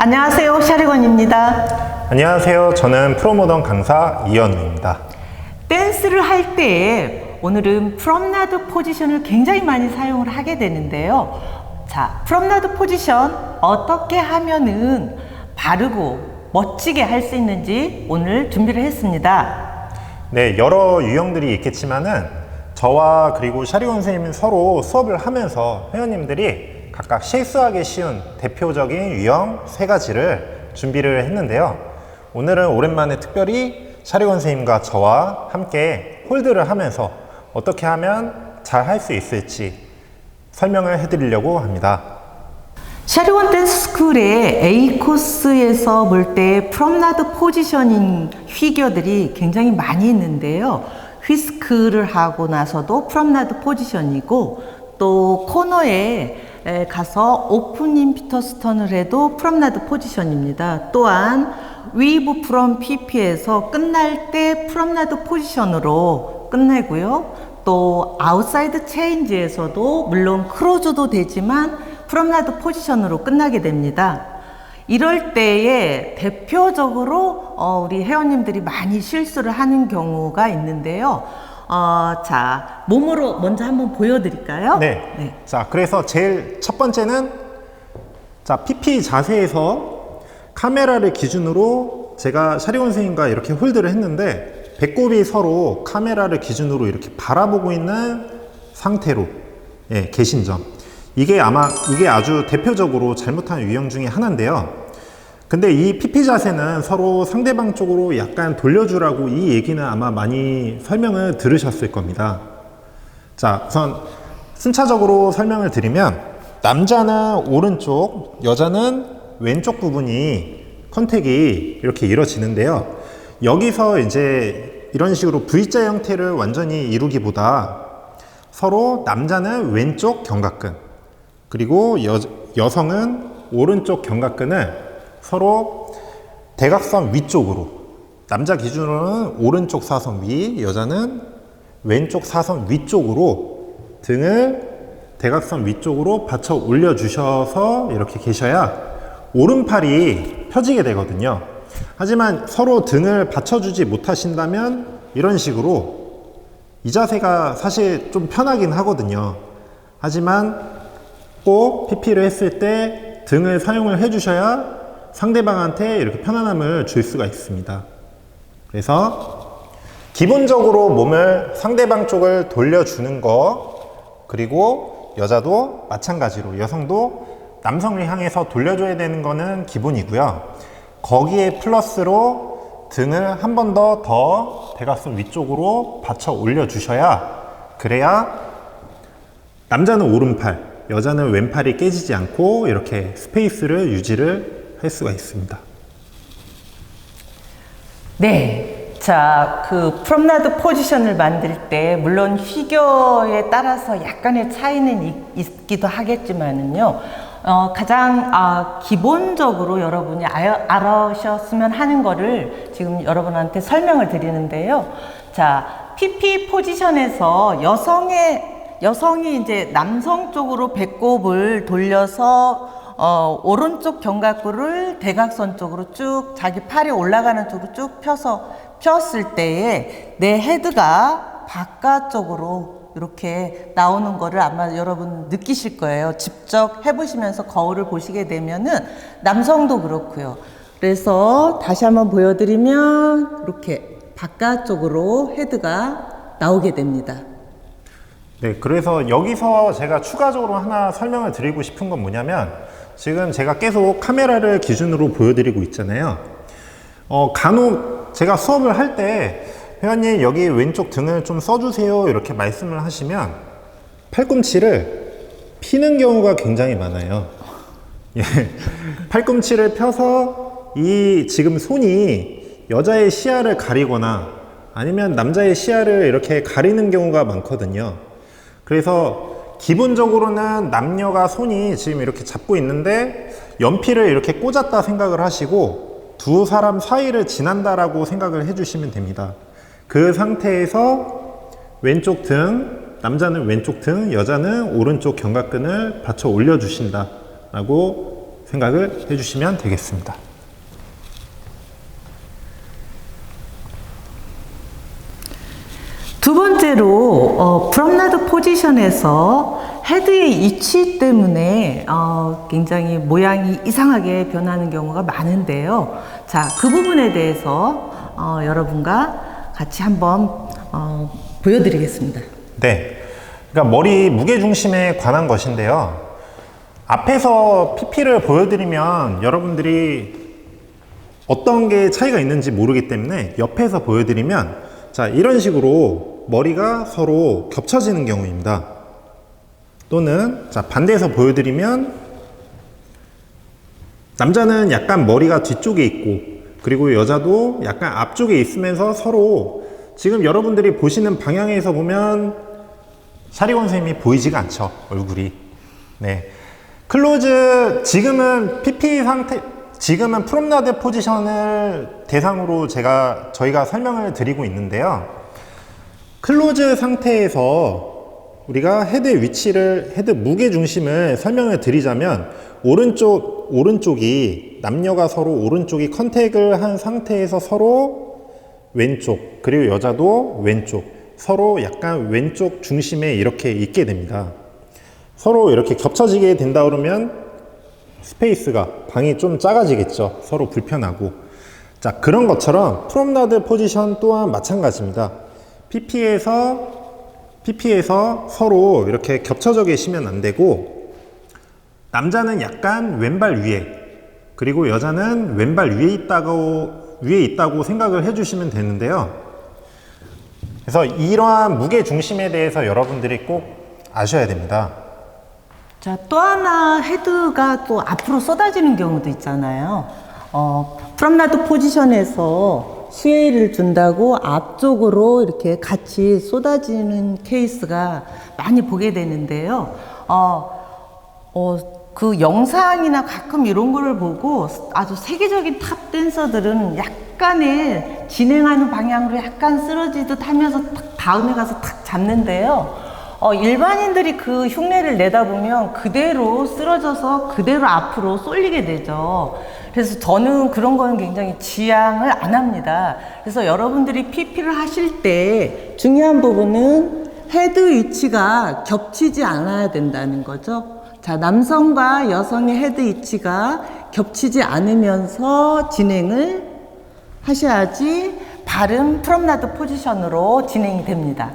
안녕하세요, 샤르건입니다. 안녕하세요. 저는 프로모던 강사 이현우입니다. 댄스를 할 때 오늘은 프롬나드 포지션을 굉장히 많이 사용을 하게 되는데요. 자, 프롬나드 포지션 어떻게 하면은 바르고 멋지게 할 수 있는지 오늘 준비를 했습니다. 네, 여러 유형들이 있겠지만은 저와 그리고 샤리건 선생님은 서로 수업을 하면서 회원님들이 각각 실수하기 쉬운 대표적인 유형 3가지를 준비를 했는데요. 오늘은 오랜만에 특별히 샤리건 선생님과 저와 함께 홀드를 하면서 어떻게 하면 잘 할 수 있을지 설명을 해드리려고 합니다. 샤리건 댄스 스쿨의 A 코스에서 볼 때 프롬나드 포지셔닝 휘겨들이 굉장히 많이 있는데요. 휘스크를 하고 나서도 프롬나드 포지션이고, 또 코너에 가서 오픈 인피터스턴을 해도 프롬나드 포지션입니다. 또한 위브 프롬 PP에서 끝날 때 프롬나드 포지션으로 끝내고요. 또 아웃사이드 체인지에서도 물론 크로즈도 되지만 프롬나드 포지션으로 끝나게 됩니다. 이럴 때에 대표적으로 우리 회원님들이 많이 실수를 하는 경우가 있는데요. 자, 몸으로 먼저 한번 보여드릴까요? 네. 자, 그래서 제일 첫 번째는 자, PP 자세에서 카메라를 기준으로 제가 샤리건 선생님과 이렇게 홀드를 했는데 배꼽이 서로 카메라를 기준으로 이렇게 바라보고 있는 상태로 계신 점. 이게 아주 대표적으로 잘못한 유형 중에 하나인데요. 근데 이 PP 자세는 서로 상대방 쪽으로 약간 돌려주라고 이 얘기는 아마 많이 설명을 들으셨을 겁니다. 자, 우선 순차적으로 설명을 드리면 남자는 오른쪽, 여자는 왼쪽 부분이 컨택이 이렇게 이루어지는데요. 여기서 이제 이런 식으로 V자 형태를 완전히 이루기보다 서로 남자는 왼쪽 견갑근, 그리고 여성은 오른쪽 견갑근을 서로 대각선 위쪽으로, 남자 기준으로는 오른쪽 사선 위, 여자는 왼쪽 사선 위쪽으로 등을 대각선 위쪽으로 받쳐 올려 주셔서 이렇게 계셔야 오른팔이 펴지게 되거든요. 하지만 서로 등을 받쳐주지 못하신다면 이런 식으로 이 자세가 사실 좀 편하긴 하거든요. 하지만 꼭 PP를 했을 때 등을 사용을 해주셔야 상대방한테 이렇게 편안함을 줄 수가 있습니다. 그래서 기본적으로 몸을 상대방 쪽을 돌려주는 거, 그리고 여자도 마찬가지로 여성도 남성을 향해서 돌려줘야 되는 거는 기본이고요. 거기에 플러스로 등을 한 번 더 대각선 위쪽으로 받쳐 올려주셔야, 그래야 남자는 오른팔, 여자는 왼팔이 깨지지 않고 이렇게 스페이스를 유지를 할 수가 있습니다. 네. 자, 그 프롬나드 포지션을 만들 때 물론 피겨에 따라서 약간의 차이는 있기도 하겠지만은요. 가장 기본적으로 여러분이 알아셨으면 하는 거를 지금 여러분한테 설명을 드리는데요. 자, PP 포지션에서 여성이 이제 남성 쪽으로 배꼽을 돌려서 오른쪽 견갑골을 대각선 쪽으로 쭉 자기 팔이 올라가는 쪽으로 쭉 폈을 때에 내 헤드가 바깥쪽으로 이렇게 나오는 거를 아마 여러분 느끼실 거예요. 직접 해보시면서 거울을 보시게 되면은 남성도 그렇고요. 그래서 다시 한번 보여드리면 이렇게 바깥쪽으로 헤드가 나오게 됩니다. 네, 그래서 여기서 제가 추가적으로 하나 설명을 드리고 싶은 건 뭐냐면, 지금 제가 계속 카메라를 기준으로 보여드리고 있잖아요. 간혹 제가 수업을 할 때 회원님 여기 왼쪽 등을 좀 써주세요 이렇게 말씀을 하시면 팔꿈치를 피는 경우가 굉장히 많아요. 예, 팔꿈치를 펴서 이 지금 손이 여자의 시야를 가리거나 아니면 남자의 시야를 이렇게 가리는 경우가 많거든요. 그래서 기본적으로는 남녀가 손이 지금 이렇게 잡고 있는데 연필을 이렇게 꽂았다 생각을 하시고 두 사람 사이를 지난다라고 생각을 해주시면 됩니다. 그 상태에서 왼쪽 등, 남자는 왼쪽 등, 여자는 오른쪽 견갑근을 받쳐 올려주신다 라고 생각을 해주시면 되겠습니다. 두 번째로 프롬나드 포지션에서 헤드의 위치 때문에 굉장히 모양이 이상하게 변하는 경우가 많은데요. 자, 그 부분에 대해서 여러분과 같이 한번 보여드리겠습니다. 네, 그러니까 머리 무게 중심에 관한 것인데요. 앞에서 PP를 보여드리면 여러분들이 어떤 게 차이가 있는지 모르기 때문에 옆에서 보여드리면 자, 이런 식으로 머리가 서로 겹쳐지는 경우입니다. 또는 자, 반대에서 보여드리면 남자는 약간 머리가 뒤쪽에 있고 그리고 여자도 약간 앞쪽에 있으면서 서로 지금 여러분들이 보시는 방향에서 보면 샤리곤 선생님이 보이지가 않죠, 얼굴이. 네. 클로즈, 지금은 PP 상태, 지금은 프롬나드 포지션을 대상으로 저희가 설명을 드리고 있는데요. 클로즈 상태에서 우리가 헤드 위치를, 헤드 무게 중심을 설명을 드리자면 오른쪽이 남녀가 서로 오른쪽이 컨택을 한 상태에서 서로 왼쪽, 그리고 여자도 왼쪽, 서로 약간 왼쪽 중심에 이렇게 있게 됩니다. 서로 이렇게 겹쳐지게 된다 그러면 스페이스가, 방이 좀 작아지겠죠. 서로 불편하고. 자, 그런 것처럼 프롬나드 포지션 또한 마찬가지입니다. PP에서 서로 이렇게 겹쳐져 계시면 안 되고, 남자는 약간 왼발 위에, 그리고 여자는 왼발 위에 있다고 생각을 해주시면 되는데요. 그래서 이러한 무게 중심에 대해서 여러분들이 꼭 아셔야 됩니다. 자, 또 하나 헤드가 또 앞으로 쏟아지는 경우도 있잖아요. 프롬나드 포지션에서 스웨이를 준다고 앞쪽으로 이렇게 같이 쏟아지는 케이스가 많이 보게 되는데요. 그 영상이나 가끔 이런 거를 보고 아주 세계적인 탑 댄서들은 약간의 진행하는 방향으로 약간 쓰러지듯 하면서 탁 다음에 가서 탁 잡는데요. 일반인들이 그 흉내를 내다 보면 그대로 쓰러져서 그대로 앞으로 쏠리게 되죠. 그래서 저는 그런 거는 굉장히 지향을 안 합니다. 그래서 여러분들이 PP를 하실 때 중요한 부분은 헤드 위치가 겹치지 않아야 된다는 거죠. 자, 남성과 여성의 헤드 위치가 겹치지 않으면서 진행을 하셔야지 바른 프롬나드 포지션으로 진행이 됩니다.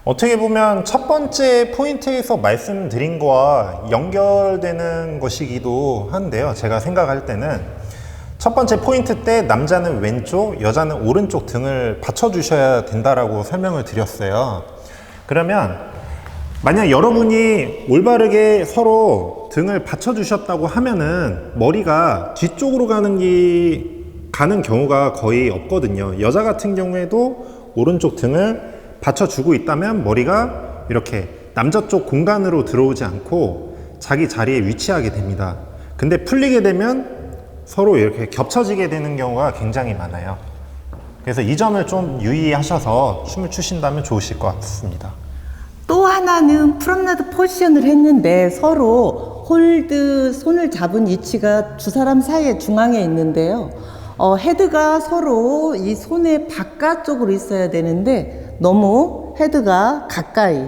어떻게 보면 첫 번째 포인트에서 말씀드린 거와 연결되는 것이기도 한데요. 제가 생각할 때는 첫 번째 포인트 때 남자는 왼쪽, 여자는 오른쪽 등을 받쳐주셔야 된다라고 설명을 드렸어요. 그러면 만약 여러분이 올바르게 서로 등을 받쳐주셨다고 하면은 머리가 뒤쪽으로 가는 경우가 거의 없거든요. 여자 같은 경우에도 오른쪽 등을 받쳐주고 있다면 머리가 이렇게 남자 쪽 공간으로 들어오지 않고 자기 자리에 위치하게 됩니다. 근데 풀리게 되면 서로 이렇게 겹쳐지게 되는 경우가 굉장히 많아요. 그래서 이 점을 좀 유의하셔서 춤을 추신다면 좋으실 것 같습니다. 또 하나는 프롬나드 포지션을 했는데 서로 홀드, 손을 잡은 위치가 두 사람 사이에 중앙에 있는데요. 헤드가 서로 이 손의 바깥쪽으로 있어야 되는데 너무 헤드가 가까이,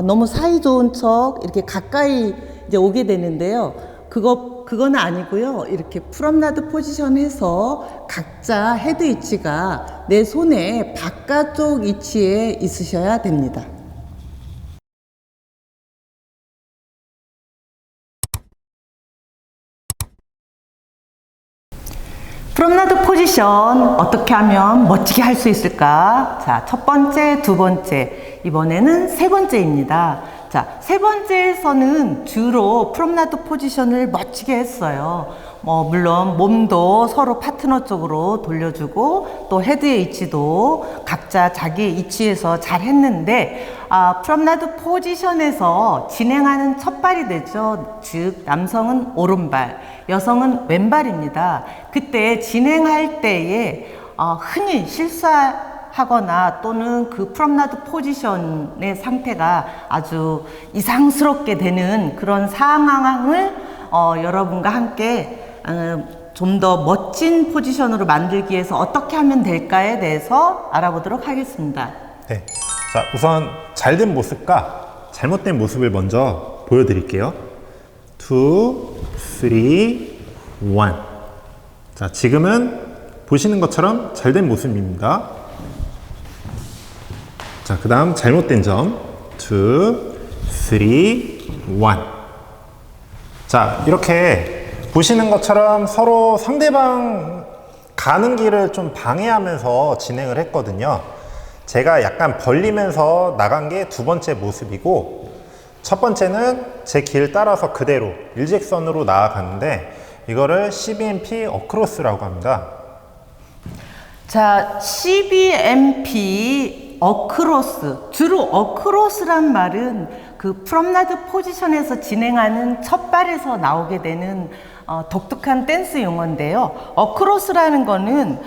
너무 사이좋은 척 이렇게 가까이 이제 오게 되는데요. 그거는 아니고요. 이렇게 프롬나드 포지션에서 각자 헤드 위치가 내 손의 바깥쪽 위치에 있으셔야 됩니다. 프롬나드 포지션 어떻게 하면 멋지게 할 수 있을까? 자, 첫 번째, 두 번째, 이번에는 세 번째입니다. 자, 세 번째에서는 주로 프롬나드 포지션을 멋지게 했어요. 물론 몸도 서로 파트너 쪽으로 돌려주고 또 헤드의 위치도 각자 자기 위치에서 잘 했는데 프롬나드 포지션에서 진행하는 첫 발이 되죠. 즉 남성은 오른발, 여성은 왼발입니다. 그때 진행할 때에 흔히 실수하거나 또는 그 프롬나드 포지션의 상태가 아주 이상스럽게 되는 그런 상황을 여러분과 함께 좀 더 멋진 포지션으로 만들기 위해서 어떻게 하면 될까에 대해서 알아보도록 하겠습니다. 네. 자, 우선 잘된 모습과 잘못된 모습을 먼저 보여드릴게요. 2, 3, 1. 자, 지금은 보시는 것처럼 잘된 모습입니다. 자, 그 다음 잘못된 점. 2, 3, 1. 자, 이렇게 보시는 것처럼 서로 상대방 가는 길을 좀 방해하면서 진행을 했거든요. 제가 약간 벌리면서 나간 게 두 번째 모습이고, 첫 번째는 제 길 따라서 그대로 일직선으로 나아가는데, 이거를 CBMP 어크로스라고 합니다. 자, CBMP 어크로스. 주로 어크로스란 말은 그 프롬나드 포지션에서 진행하는 첫 발에서 나오게 되는 독특한 댄스 용어인데요. 어크로스라는 거는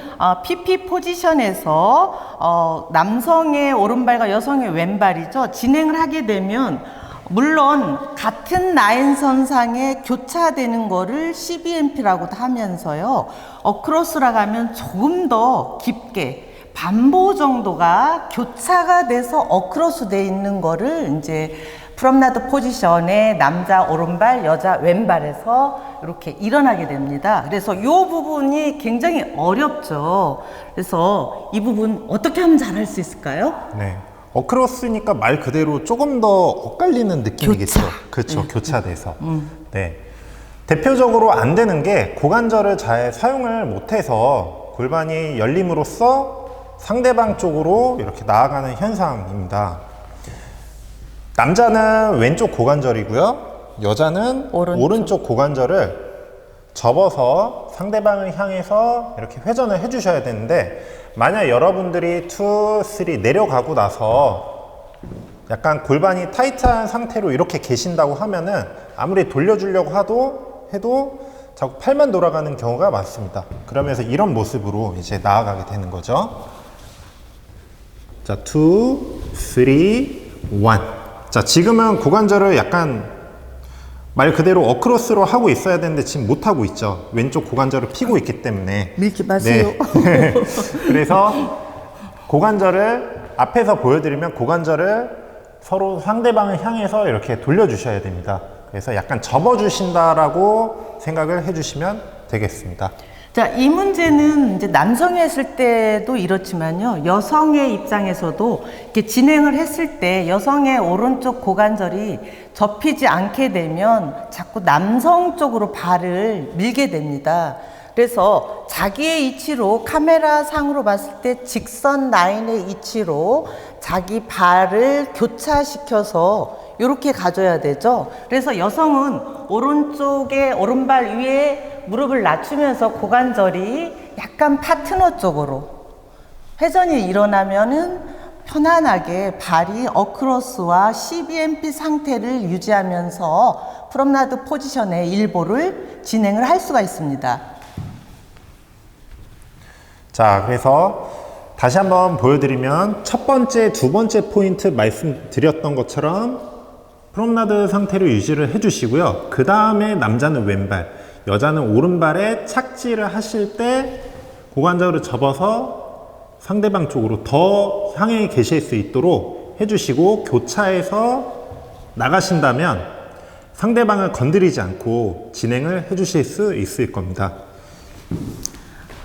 PP 포지션에서 남성의 오른발과 여성의 왼발이죠. 진행을 하게 되면 물론 같은 라인선상에 교차되는 거를 CBMP라고도 하면서요. 어크로스라고 하면 조금 더 깊게 반보 정도가 교차가 돼서 어크로스 돼 있는 거를 이제 프롬나드 포지션의 남자 오른발, 여자 왼발에서 이렇게 일어나게 됩니다. 그래서 이 부분이 굉장히 어렵죠. 그래서 이 부분 어떻게 하면 잘할 수 있을까요? 네. 어크로스니까 말 그대로 조금 더 엇갈리는 느낌이겠죠. 교차. 그렇죠. 교차돼서. 네. 대표적으로 안 되는 게 고관절을 잘 사용을 못해서 골반이 열림으로써 상대방 쪽으로 이렇게 나아가는 현상입니다. 남자는 왼쪽 고관절이고요. 여자는 오른쪽 고관절을 접어서 상대방을 향해서 이렇게 회전을 해주셔야 되는데, 만약 여러분들이 2, 3 내려가고 나서 약간 골반이 타이트한 상태로 이렇게 계신다고 하면은 아무리 돌려주려고 해도 자꾸 팔만 돌아가는 경우가 많습니다. 그러면서 이런 모습으로 이제 나아가게 되는 거죠. 자, 2, 3, 1. 자, 지금은 고관절을 약간 말 그대로 어크로스로 하고 있어야 되는데 지금 못 하고 있죠. 왼쪽 고관절을 피고 있기 때문에. 밀지 마세요. 네. 그래서 고관절을 앞에서 보여드리면 고관절을 서로 상대방을 향해서 이렇게 돌려주셔야 됩니다. 그래서 약간 접어주신다라고 생각을 해주시면 되겠습니다. 자, 이 문제는 이제 남성이 했을 때도 이렇지만요. 여성의 입장에서도 이렇게 진행을 했을 때 여성의 오른쪽 고관절이 접히지 않게 되면 자꾸 남성 쪽으로 발을 밀게 됩니다. 그래서 자기의 위치로 카메라 상으로 봤을 때 직선 라인의 위치로 자기 발을 교차시켜서 이렇게 가져야 되죠. 그래서 여성은 오른쪽에 오른발 위에 무릎을 낮추면서 고관절이 약간 파트너 쪽으로 회전이 일어나면은 편안하게 발이 어크로스와 CBMP 상태를 유지하면서 프롬나드 포지션의 일보를 진행을 할 수가 있습니다. 자, 그래서 다시 한번 보여드리면 첫 번째, 두 번째 포인트 말씀드렸던 것처럼 프롬나드 상태를 유지를 해주시고요. 그 다음에 남자는 왼발, 여자는 오른발에 착지를 하실 때 고관절을 접어서 상대방 쪽으로 더 향해 계실 수 있도록 해주시고, 교차해서 나가신다면 상대방을 건드리지 않고 진행을 해주실 수 있을 겁니다.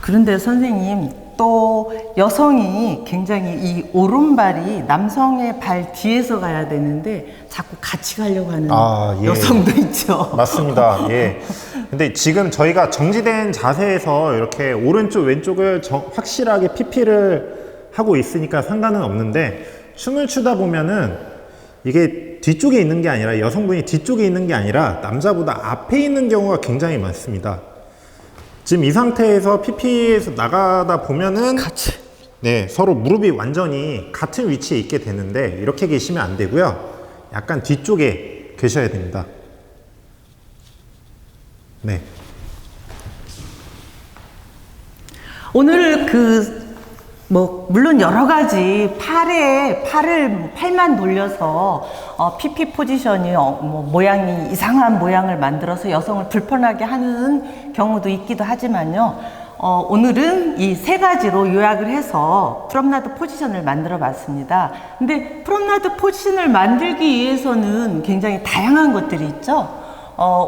그런데 선생님, 또 여성이 굉장히 이 오른발이 남성의 발 뒤에서 가야 되는데 자꾸 같이 가려고 하는 예. 여성도 있죠. 맞습니다. 예. 근데 지금 저희가 정지된 자세에서 이렇게 오른쪽 왼쪽을 확실하게 PP를 하고 있으니까 상관은 없는데, 춤을 추다 보면은 이게 뒤쪽에 있는 게 아니라, 여성분이 뒤쪽에 있는 게 아니라 남자보다 앞에 있는 경우가 굉장히 많습니다. 지금 이 상태에서 PP에서 나가다 보면은 같이. 네, 서로 무릎이 완전히 같은 위치에 있게 되는데, 이렇게 계시면 안 되고요. 약간 뒤쪽에 계셔야 됩니다. 네. 오늘 그 물론 여러 가지 팔만 돌려서 PP 포지션이 모양이 이상한 모양을 만들어서 여성을 불편하게 하는 경우도 있기도 하지만요. 오늘은 이 세 가지로 요약을 해서 프롬나드 포지션을 만들어 봤습니다. 근데 프롬나드 포지션을 만들기 위해서는 굉장히 다양한 것들이 있죠.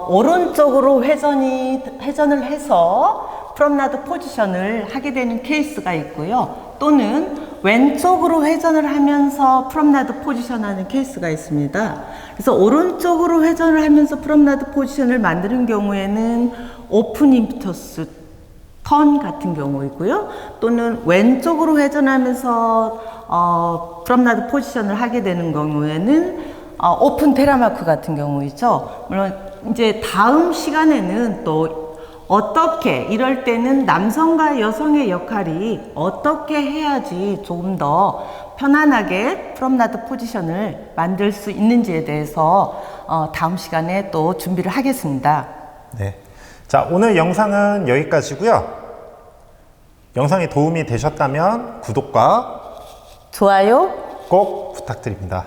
오른쪽으로 회전을 해서 프롬나드 포지션을 하게 되는 케이스가 있고요. 또는 왼쪽으로 회전을 하면서 프롬나드 포지션 하는 케이스가 있습니다. 그래서 오른쪽으로 회전을 하면서 프롬나드 포지션을 만드는 경우에는 오픈 임피터스 턴 같은 경우이고요. 또는 왼쪽으로 회전하면서 프롬나드 포지션을 하게 되는 경우에는 오픈 테라마크 같은 경우이죠. 물론 이제 다음 시간에는 또 어떻게 이럴 때는 남성과 여성의 역할이 어떻게 해야지 조금 더 편안하게 프롬나드 포지션을 만들 수 있는지에 대해서 다음 시간에 또 준비를 하겠습니다. 네. 자, 오늘 영상은 여기까지고요. 영상이 도움이 되셨다면 구독과 좋아요 꼭 부탁드립니다.